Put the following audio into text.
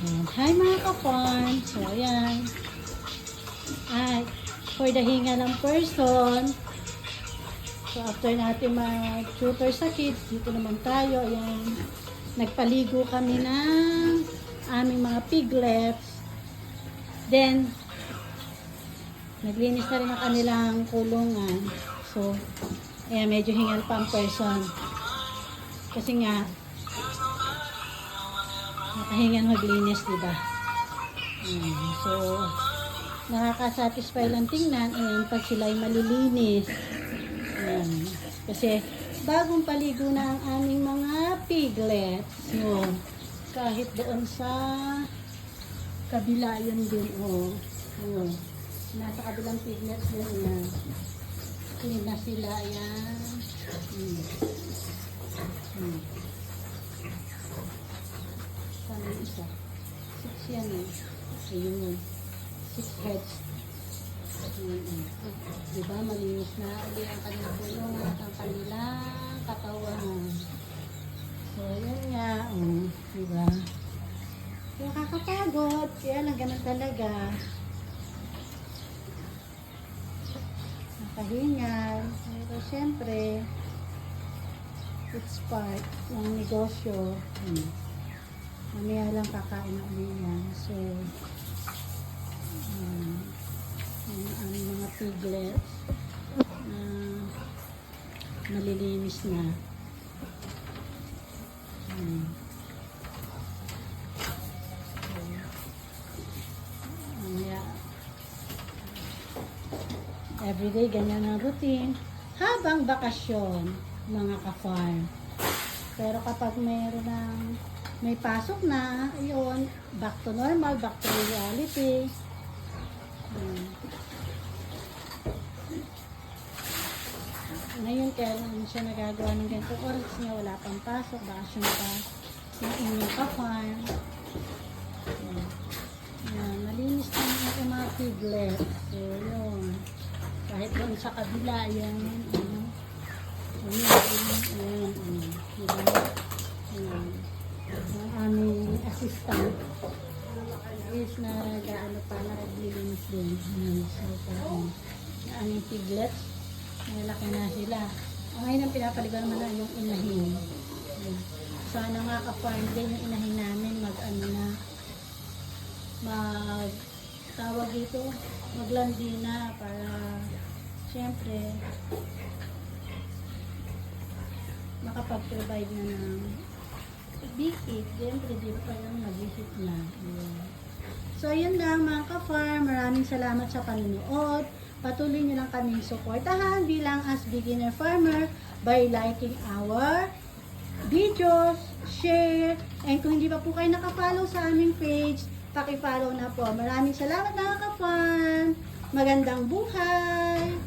Ayan. Hi mga ka-farm. So, ayan. Ay, for the hinga ng person. So, after natin mag-tutor sa kids, dito naman tayo. Ayan. Nagpaligo kami ng aming mga piglets. Then, naglinis na rin ang kanilang kulungan. So, ayan, medyo hingal pa ang person. Kasi nga, nakahingan maglinis, diba? So, nakaka-satisfy lang tingnan. Ayan, pag sila'y malilinis. Ayan. Kasi, bagong paligo na ang aming mga piglets. So, kahit doon sa kabila, yun din, oh. Ayan. Nasa kabilang piglets din, ayan. Clean na sila, ayan. Saan yung isa? 6 yan eh. Ayun. 6 heads. Diba, malinis na ulit ang kanilang pulong at ang kanilang katawan. So, yun nga. Diba? Kaya kakapagod. Kaya lang ganun talaga. Nakahingal. Pero syempre, it's part ng negosyo. Mamaya lang kakain na ulit yan. So, ang mga piglets malilinis na. Mamaya, everyday ganyan ang routine habang bakasyon, mga ka-farm. Pero kapag may pasok na, ayun, back to normal, back to reality. Ngayon, kaya lang siya nagagawa ng ganitong oras niya, wala pang pasok, bakasyon pa ng inyong ka-farm. Malinis na yung mga piglets. So, yun. Kahit doon sa kabila, yan. Ang aming assistant is nag-linis din. So, ang aming piglets, malaki na sila. Ngayon ang pinapaliban naman na yung inahin. Sana nga ka-farm din yung inahin namin tawag dito, maglandi na para syempre makapag-provide na ng bikit. Siyempre, di pa yung nag-visit na. So, yun lang mga ka-farm. Maraming salamat sa panunood. Patuloy nyo lang kaming suportahan bilang as beginner farmer by liking our videos, share, and kung hindi pa po kayo nakafollow sa aming page, paki-follow na po. Maraming salamat mga ka-farm. Magandang buhay!